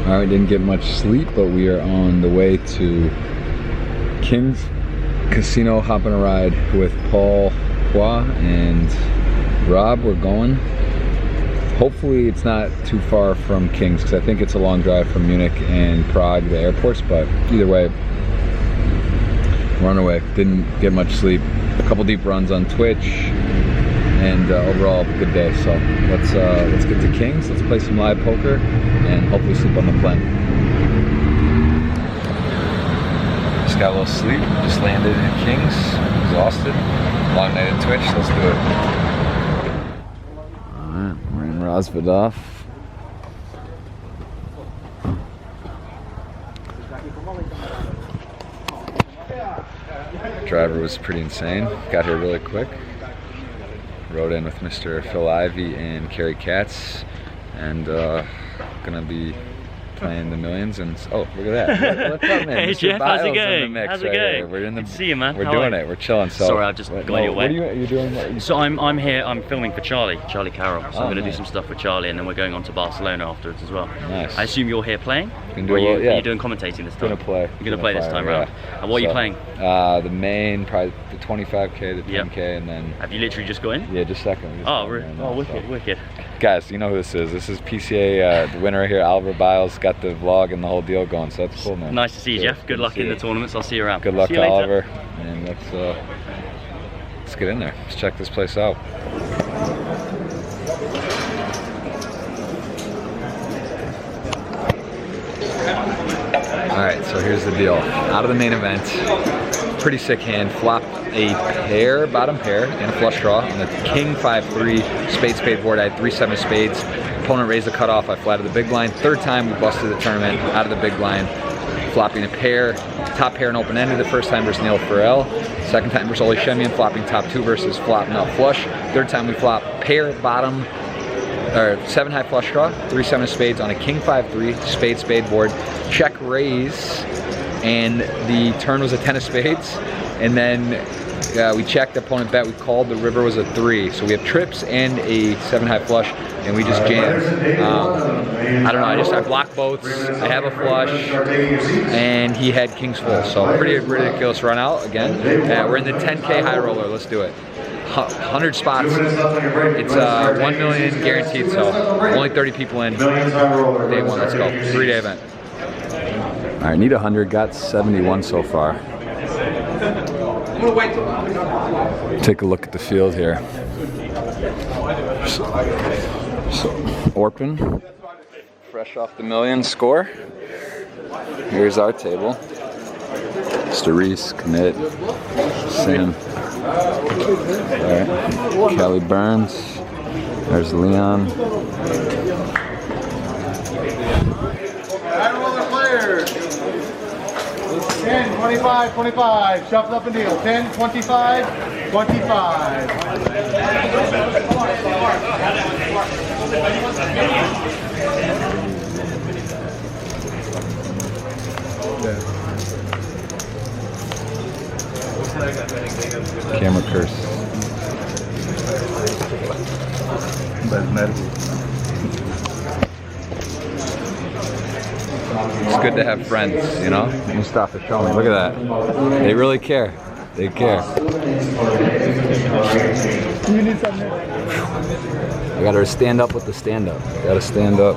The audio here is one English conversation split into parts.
Alright, we didn't get much sleep, but we are on the way to King's Casino, hopping a ride with Paul Phua and Rob. We're going. Hopefully it's not too far from King's, because I think it's a long drive from Munich and Prague, the airports, but either way, we're on our way. Didn't get much sleep. A couple deep runs on Twitch, and overall good day. So let's get to King's. Let's play some live poker and hopefully sleep on the plane. Just got a little sleep. Just landed in King's. Exhausted. Long night at Twitch. Let's do it. All right, we're in Rozvadov. Driver was pretty insane. Got here really quick. Rode in with Mr. Phil Ivey and Carrie Katz, and gonna be playing the millions. And oh, look at that! What's up, man? Hey Mr. Jeff, how's it Biles going? in the mix How's it right going? here. We're in the. Good to see you, man. We're How doing are you? it. We're chilling. So sorry, I've just gone your way. What are you doing? So I'm here. I'm filming for Charlie Carroll. So I'm gonna nice. do some stuff with Charlie, and then we're going on to Barcelona afterwards as well. Nice. I assume you're here playing. Do or yeah. are you doing commentating this time? Gonna play. You're gonna play this time round. And what are you playing? The main, probably the 25K, the 10K, and then. Have you literally just got in? Yeah, just second. Oh, wicked, wicked. Guys, you know who this is. This is PCA, the winner here, Oliver Biles, got the vlog and the whole deal going, so that's cool, man. Nice to see you, Jeff. Good luck in the tournaments. I'll see you around. Good luck see you to later. Oliver, and let's get in there. Let's check this place out. Alright, so here's the deal. Out of the main event, pretty sick hand. Flop a pair, bottom pair, and a flush draw on the King 5-3 spade board. I had 3-7 spades. Opponent raised the cutoff. I flatted the big blind. Third time we busted the tournament out of the big blind, flopping a pair, top pair and open-ended. The first time versus Neil Farrell. Second time versus Oli Shemian, flopping top 2 versus flop nut flush. Third time we flop pair, bottom, or 7 high flush draw, 3-7 spades on a King 5-3 spade board. Check raise, and the turn was a 10 of spades, and then we checked, the opponent bet, we called, the river was a 3, so we have trips and a 7 high flush, and we just jammed. I don't know, I blocked both, I have a flush, and he had kings full, so pretty ridiculous run out again. We're in the 10K high roller, let's do it. 100 spots, it's 1 million guaranteed, so only 30 people in. Day 1, let's go, 3-day event. All right, need 100, got 71 so far. Take a look at the field here. So Orpin, fresh off the million score. Here's our table. Mr. Reese, Commit, Sam. All right, Kelly Burns. There's Leon. Players. 10, 25, 25. Shuffle up and deal. 10, 25, 25. Camera curse. It's good to have friends, you know? Mustafa, show me. Look at that. They really care. They care. You need something. I gotta stand up with the stand up. Gotta stand up.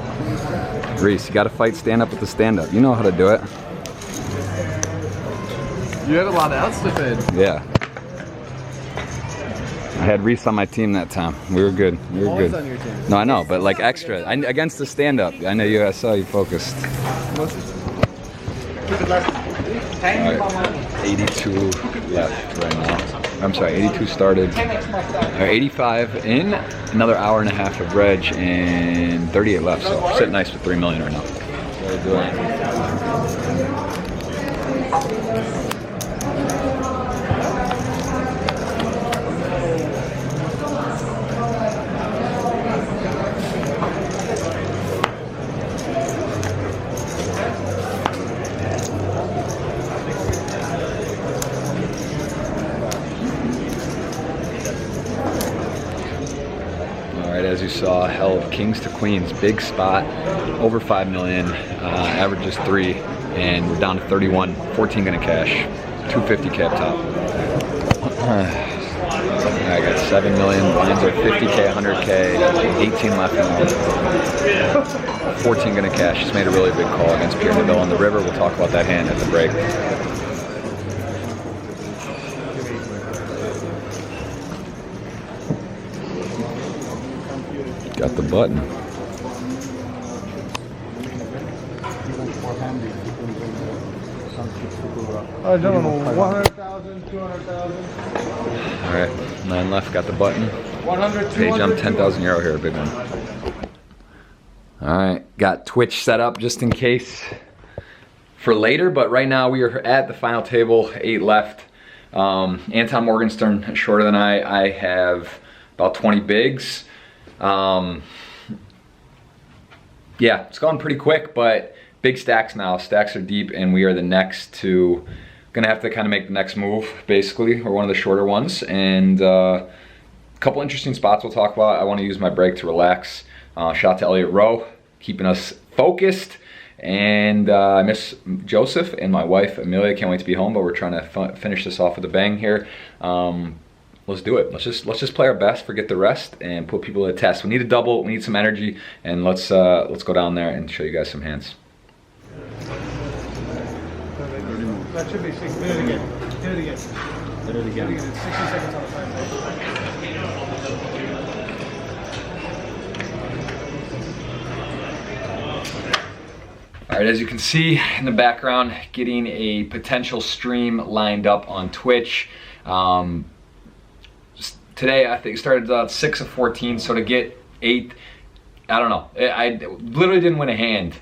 Reese, you gotta fight stand up with the stand up. You know how to do it. You had a lot of outs to defend. Yeah. I had Reese on my team that time. We were good. We were good. On your team. No, I know, but like extra. Against the stand up. I know you. I saw you focused. Alright, 82 left right now. I'm sorry, 82 started. 85 in, another hour and a half of reg, and 38 left. So sitting nice with 3 million right now. Very good. right, as you saw, held kings to queens, big spot, over 5 million, averages 3, and we're down to 31, 14 gonna cash, 250 cap top. I got 7 million, blinds are 50K, 100K, 18 left in 14 gonna cash. Just made a really big call against Pierre Neville on the river. We'll talk about that hand at the break. Got the button. Gentlemen, 100,000, 200,000. All right, 9 left, got the button. 100, Pay jump 10,000 euro here, big one. All right, got Twitch set up just in case for later, but right now we are at the final table, 8 left. Anton Morgenstern shorter than I have about 20 bigs. Yeah, it's going pretty quick, but big stacks now. Stacks are deep, and we are the next to, gonna have to kind of make the next move, basically, or one of the shorter ones. And a couple interesting spots we'll talk about. I want to use my break to relax. Shout out to Elliot Rowe, keeping us focused. And I miss Joseph and my wife Amelia. Can't wait to be home, but we're trying to finish this off with a bang here. Let's do it. Let's just play our best, forget the rest, and put people to the test. We need a double, we need some energy, and let's go down there and show you guys some hands. That should be 6. Do it again. Do it again. Do it again. 60 seconds on the timer. All right, as you can see in the background, getting a potential stream lined up on Twitch. Today, I think started out 6 of 14, so to get 8, I don't know. I literally didn't win a hand.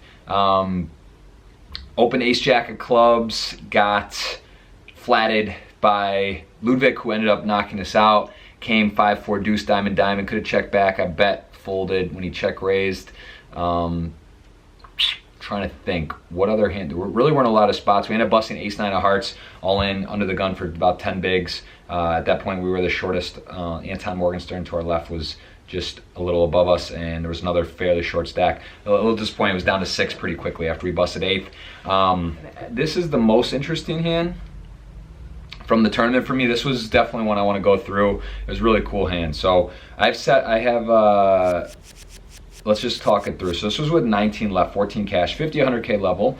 Open ace jack of clubs, got flatted by Ludwig, who ended up knocking us out. Came 5-4 deuce diamond diamond, could have checked back. I bet folded when he check raised. Trying to think what other hand. There really weren't a lot of spots. We ended up busting ace 9 of hearts all in under the gun for about 10 bigs. At that point we were the shortest. Anton Morgenstern to our left was just a little above us, and there was another fairly short stack. A little disappointing. It was down to 6 pretty quickly after we busted 8th. This is the most interesting hand from the tournament for me. This was definitely one I want to go through. It was a really cool hand. So let's just talk it through. So this was with 19 left, 14 cash, 50, 100K level.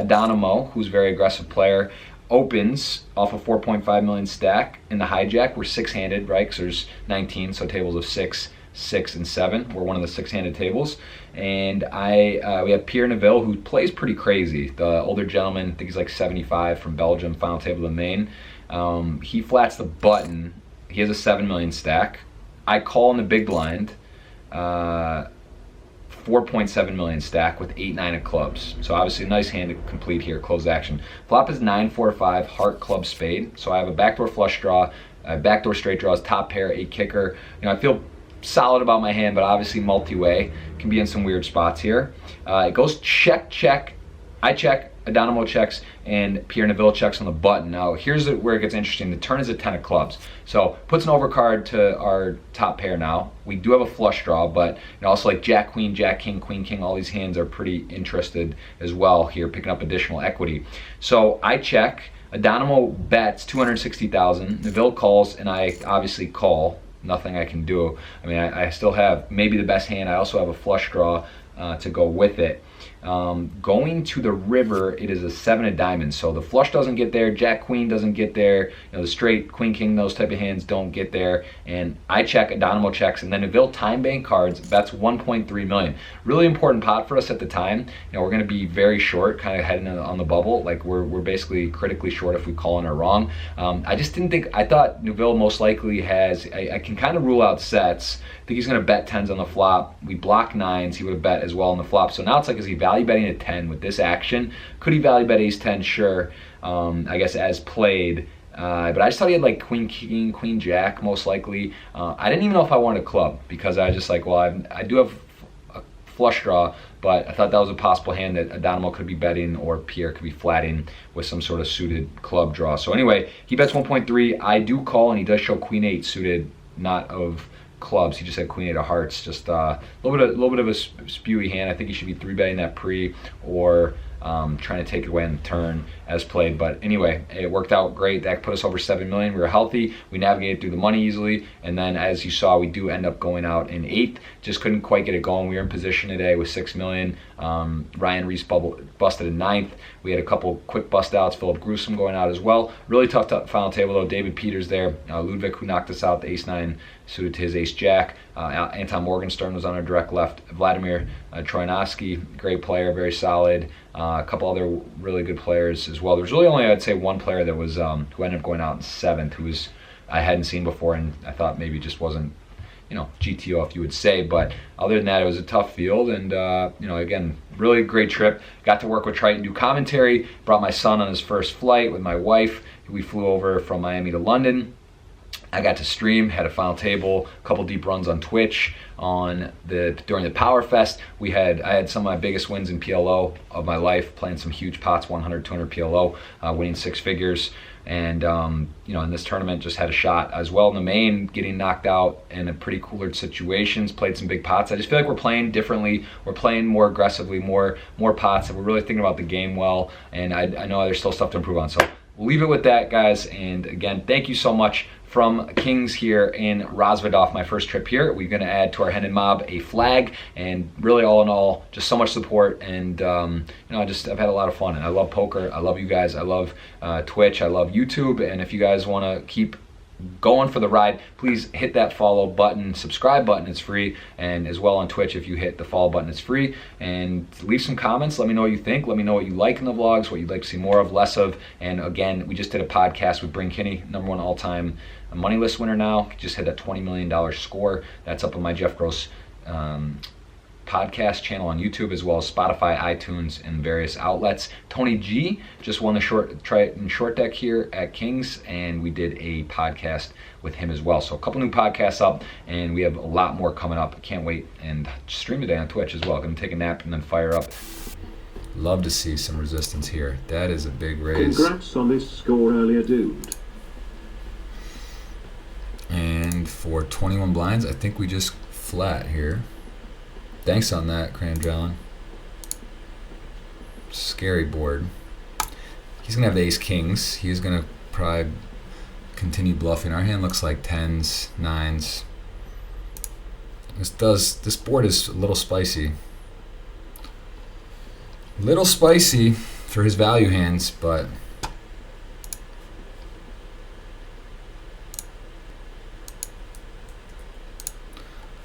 Dynamo, who's a very aggressive player, opens off a 4.5 million stack in the hijack. We're 6-handed, right? Because there's 19, so tables of 6, 6, and 7. We're one of the 6-handed tables. And we have Pierre Neville, who plays pretty crazy. The older gentleman, I think he's like 75 from Belgium, final table of Maine. He flats the button. He has a 7 million stack. I call in the big blind. 4.7 million stack with 8-9 of clubs. So obviously a nice hand to complete here, close action. Flop is 9-4-5, heart, club, spade. So I have a backdoor flush draw, backdoor straight draws, top pair, 8 kicker. You know, I feel solid about my hand, but obviously multi-way can be in some weird spots here. It goes check, check. I check, Adonamo checks, and Pierre Neville checks on the button. Now here's where it gets interesting. The turn is a 10 of clubs. So puts an overcard to our top pair now. We do have a flush draw, but you know, also like Jack, Queen, Jack, King, Queen, King, all these hands are pretty interested as well here, picking up additional equity. So I check, Adonamo bets 260,000, Neville calls, and I obviously call. Nothing I can do. I mean, I still have maybe the best hand. I also have a flush draw to go with it. Going to the river, it is a 7 of diamonds, so the flush doesn't get there, Jack Queen doesn't get there, you know, the straight Queen King, those type of hands don't get there, and I check, Adonamo checks, and then Neville time bank cards, that's 1.3 million. Really important pot for us at the time. You know, we're going to be very short, kind of heading on the bubble, like we're basically critically short if we call in or wrong. I just didn't think, I thought Neville most likely has, I can kind of rule out sets. I think he's going to bet 10s on the flop. We block 9s, he would have bet as well on the flop. So now it's like, is he value betting a 10 with this action? Could he value bet ace 10? Sure, I guess as played. But I just thought he had like Queen King, Queen Jack most likely. I didn't even know if I wanted a club because I was just like, well, I do have a flush draw, but I thought that was a possible hand that Adonamo could be betting or Pierre could be flatting with some sort of suited club draw. So anyway, he bets 1.3. I do call, and he does show Queen 8 suited, not of clubs. He just had queen 8 of hearts. Just a little bit of a spewy hand. I think he should be 3-betting that pre, or trying to take it away on the turn as played. But anyway, it worked out great. That put us over 7 million. We were healthy. We navigated through the money easily. And then as you saw, we do end up going out in 8th. Just couldn't quite get it going. We were in position today with 6 million. Ryan Reese busted in 9th. We had a couple quick bust outs. Philip Gruesome going out as well. Really tough final table though. David Peters there. Ludwig, who knocked us out, the ace-9 suited to his ace-jack. Anton Morgenstern was on our direct left. Vladimir Trojanowski, great player, very solid. A couple other really good players as well. There's really only, I'd say, one player that was who ended up going out in 7th, who was I hadn't seen before, and I thought maybe just wasn't, you know, GTO if you would say. But other than that, it was a tough field, and you know, again, really great trip. Got to work with Triton, do commentary. Brought my son on his first flight with my wife. We flew over from Miami to London. I got to stream, had a final table, a couple deep runs on Twitch during the Power Fest. I had some of my biggest wins in PLO of my life, playing some huge pots, 100, 200 PLO, winning 6 figures. And you know, in this tournament, just had a shot as well in the main, getting knocked out in a pretty cooler situations. Played some big pots. I just feel like we're playing differently. We're playing more aggressively, more pots, and we're really thinking about the game well. And I know there's still stuff to improve on. So we'll leave it with that, guys. And again, thank you so much. From Kings here in Rozvadov, my first trip here. We're going to add to our Hendon Mob a flag, and really all in all, just so much support. And you know, I've had a lot of fun, and I love poker. I love you guys. I love Twitch. I love YouTube. And if you guys want to keep going for the ride, please hit that follow button, subscribe button, it's free. And as well on Twitch, if you hit the follow button, it's free. And leave some comments, let me know what you think, let me know what you like in the vlogs, what you'd like to see more of, less of. And again, we just did a podcast with Bryn Kinney, #1 all-time money list winner now. Just hit that $20 million score. That's up on my Jeff Gross podcast channel on YouTube, as well as Spotify, iTunes, and various outlets. Tony G just won the short deck here at Kings, and we did a podcast with him as well. So a couple new podcasts up, and we have a lot more coming up. Can't wait. And stream today on Twitch as well. Gonna take a nap and then fire up. Love to see some resistance here. That is a big raise. Congrats on this score earlier, dude. And for 21 blinds, I think we just flat here. Thanks on that, Cranjallon. Scary board. He's going to have the ace-kings. He's going to probably continue bluffing. Our hand looks like 10s, 9s. This board is a little spicy. Little spicy for his value hands, but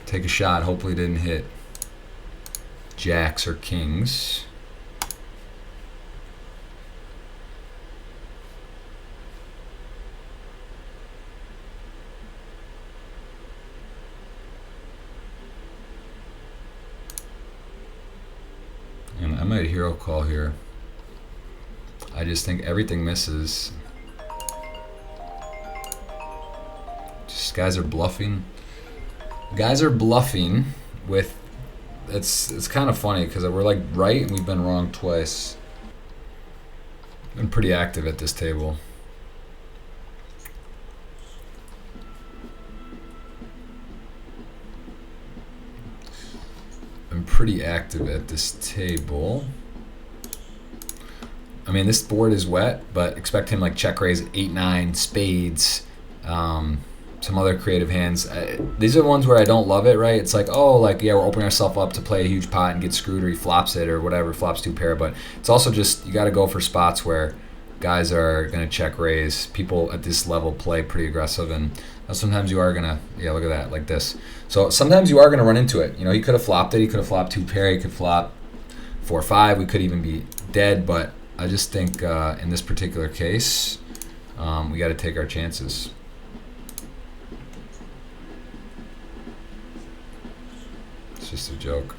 take a shot. Hopefully it didn't hit jacks or kings. And I might hero call here. I just think everything misses. Just guys are bluffing. Guys are bluffing with. It's kind of funny because we're like right and we've been wrong twice. Been pretty active at this table. Been pretty active at this table. I mean, this board is wet, but expect him like check raise 8-9 spades. Some other creative hands. These are the ones where I don't love it, right? It's like, oh, like, yeah, we're opening ourselves up to play a huge pot and get screwed, or he flops it or whatever, flops 2 pair. But it's also just, you got to go for spots where guys are going to check raise. People at this level play pretty aggressive, and sometimes you are going to, yeah, look at that, like this. So sometimes you are going to run into it. You know, he could have flopped it. He could have flopped 2 pair. He could flop 4-5. We could even be dead. But I just think in this particular case, we got to take our chances. It's just a joke.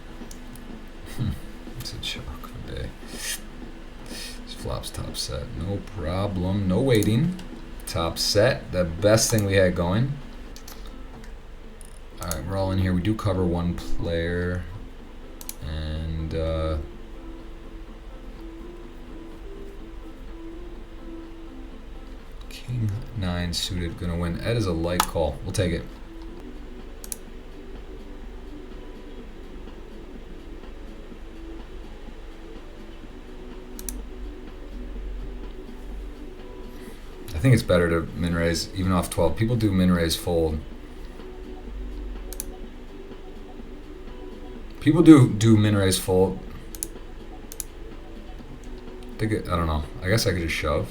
It's a joke of a day. This flops top set. No problem. No waiting. Top set. The best thing we had going. Alright, we're all in here. We do cover one player. And King 9 suited. Gonna win. Ed is a light call. We'll take it. think it's better to min raise even off 12. People do min raise fold. People do min raise fold. I don't know. I guess I could just shove.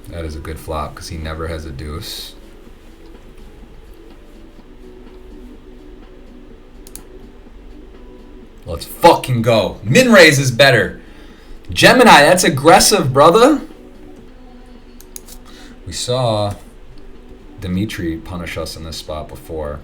That is a good flop because he never has a deuce. Let's fucking go. Min raise is better. Gemini, that's aggressive, brother. We saw Dimitri punish us in this spot before.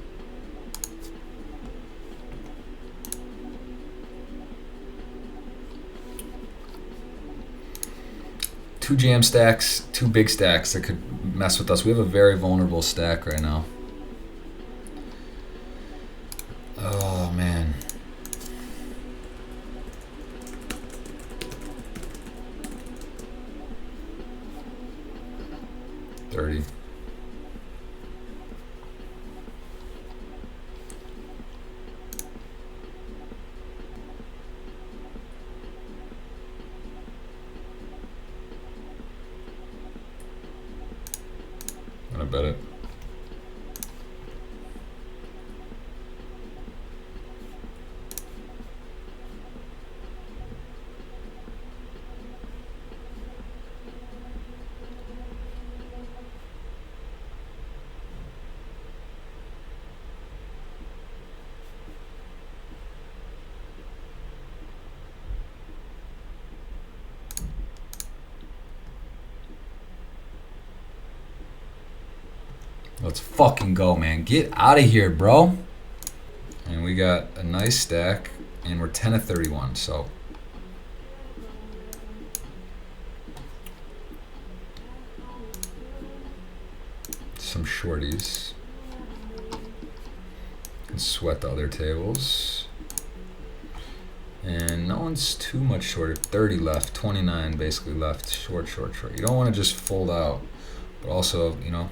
Two jam stacks, two big stacks that could mess with us. We have a very vulnerable stack right now. Oh, man. $30. I'm gonna bet it. Let's fucking go, man. Get out of here, bro. And we got a nice stack, and we're 10 of 31, so. Some shorties. Can sweat the other tables. And no one's too much shorter. 30 left, 29 basically left. Short, short, short. You don't want to just fold out, but also, you know,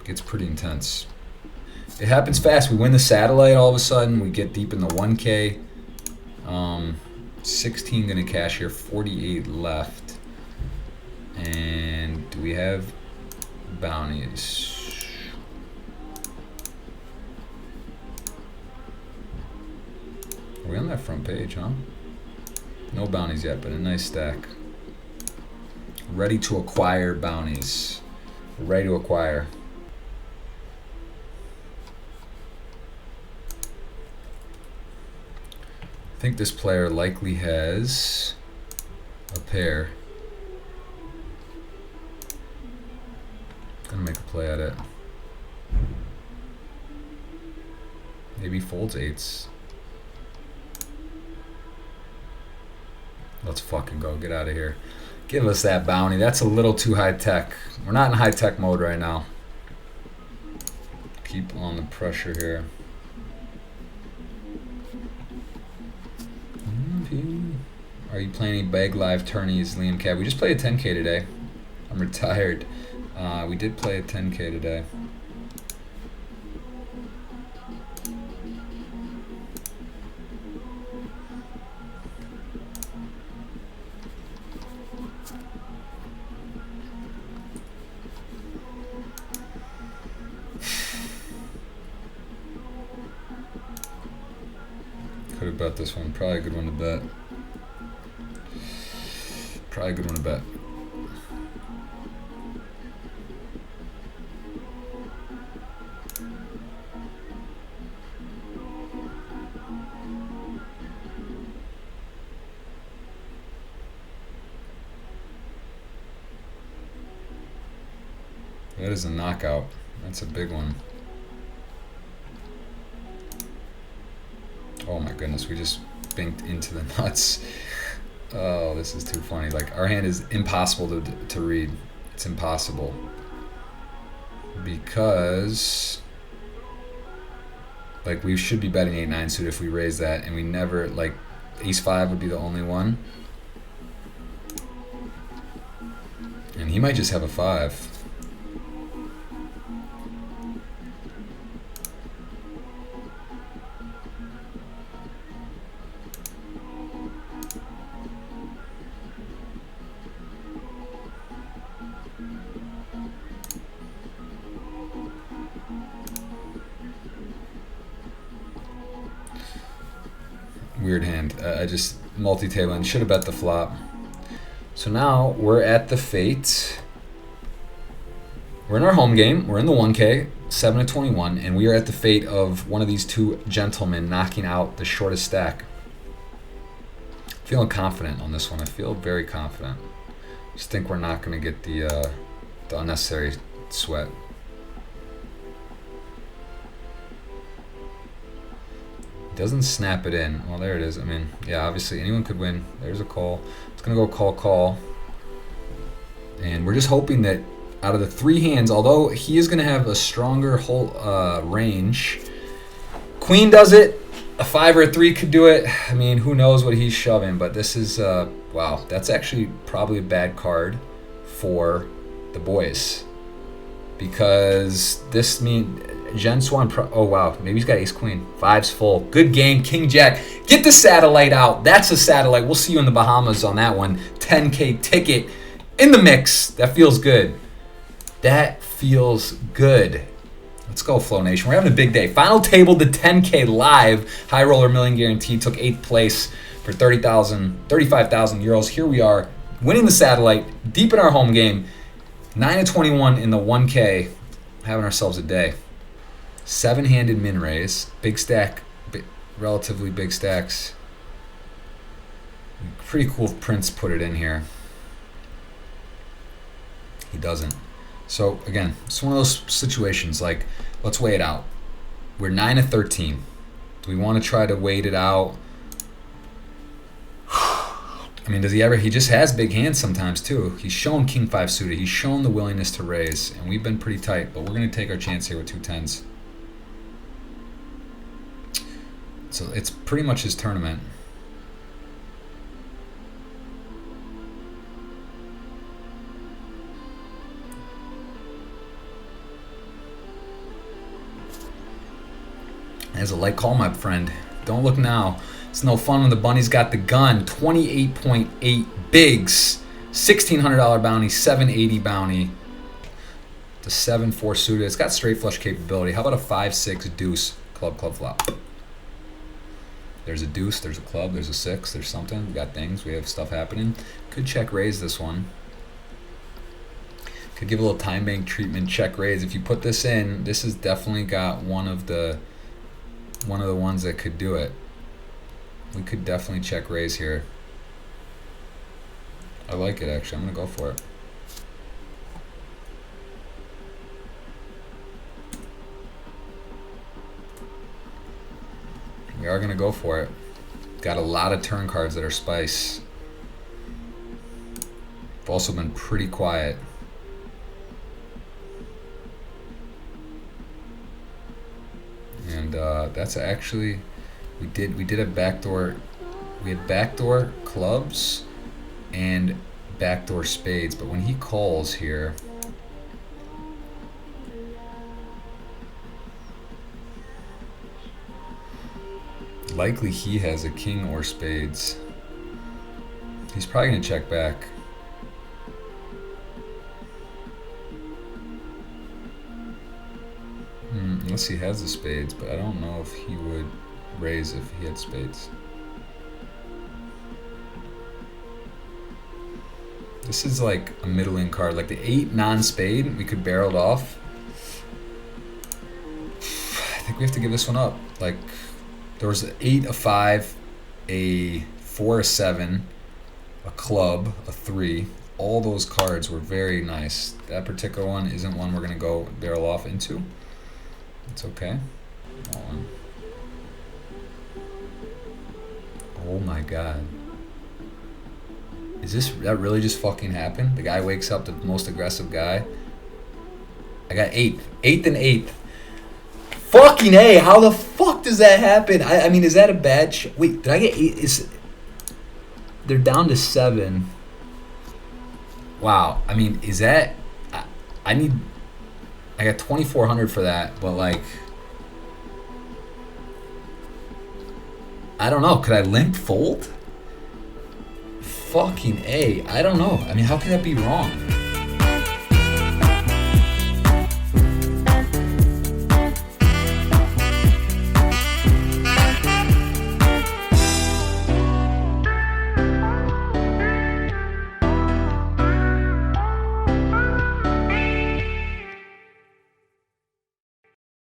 gets pretty intense. It happens fast. We win the satellite all of a sudden. We get deep in the 1K. 16 gonna cash here, 48 left. And do we have bounties? Are we on that front page, huh? No bounties yet, but a nice stack. Ready to acquire bounties. Ready to acquire. I think this player likely has a pair. Gonna make a play at it. Maybe folds eights. Let's fucking go. Get out of here. Give us that bounty. That's a little too high tech. We're not in high tech mode right now. Keep on the pressure here. Are you playing any bag live tourneys, Liam Cab? We just played a 10K today. I'm retired. We did play a 10K today. Could have bet this one. Probably a good one to bet. Probably a good one to bet. That is a knockout. That's a big one. Oh my goodness, we just binked into the nuts. Oh, this is too funny. Like, our hand is impossible to read. It's impossible. Because, like, we should be betting 8-9 suit if we raise that, and we never, like, ace-5 would be the only one. And he might just have a 5. weird hand. I just multi-tabling. Should have bet the flop. So now we're at the fate. We're in our home game. We're in the 1K, 7-21, and we are at the fate of one of these two gentlemen knocking out the shortest stack. Feeling confident on this one. I feel very confident. Just think we're not going to get the unnecessary sweat. Doesn't snap it in. Well, there it is. I mean, yeah, obviously anyone could win. There's a call. It's going to go call, call. And we're just hoping that out of the three hands, although he is going to have a stronger whole range, queen does it. A 5 or a 3 could do it. I mean, who knows what he's shoving, but this is, wow, that's actually probably a bad card for the boys. Because this means Jen Swan, oh wow, maybe he's got ace queen. 5's full. Good game, king jack. Get the satellite out. That's a satellite. We'll see you in the Bahamas on that one. 10K ticket in the mix. That feels good. That feels good. Let's go, Flow Nation. We're having a big day. Final table to 10K live. High roller million guarantee. Took 8th place for 35,000 euros. Here we are, winning the satellite, deep in our home game. 9-21 in the 1K. Having ourselves a day. 7-handed min raise. Big stack, relatively big stacks. Pretty cool if Prince put it in here. He doesn't. So again, it's one of those situations like, let's weigh it out. We're 9-13. Do we want to try to wait it out? I mean, does he ever? He just has big hands sometimes too. He's shown king 5 suited. He's shown the willingness to raise, and we've been pretty tight. But we're going to take our chance here with 2 10s. So it's pretty much his tournament. There's a light call, my friend. Don't look now. It's no fun when the bunny's got the gun. 28.8 bigs. $1,600 bounty, 780 bounty. The 7-4 suited. It's got straight flush capability. How about a 5-6 deuce club flop? There's a deuce, there's a club, there's a 6, there's something. We got things, we have stuff happening. Could check raise this one. Could give a little time bank treatment, check raise. If you put this in, this has definitely got one of the ones that could do it. We could definitely check raise here. I like it actually. I'm gonna go for it. We are gonna go for it. Got a lot of turn cards that are spice. We've also been pretty quiet. And that's actually, we did a backdoor. We had backdoor clubs and backdoor spades, but when he calls here, likely he has a king or spades. He's probably gonna check back. Unless he has the spades, but I don't know if he would raise if he had spades. This is like a middling card, like the 8 non-spade, we could barrel it off. I think we have to give this one up. Like, there was an 8, a 5, a 4, a 7, a club, a 3. All those cards were very nice. That particular one isn't one we're gonna go barrel off into. It's okay. Oh my god. That really just fucking happened? The guy wakes up, the most aggressive guy. I got 8th. 8th and 8th. Fucking A, how the fuck does that happen? I mean, is that a bad wait, did I get 8? They're down to 7. Wow. I mean, is that... I got 2,400 for that, but like... I don't know. Could I limp fold? Fucking A. I don't know. I mean, how can that be wrong?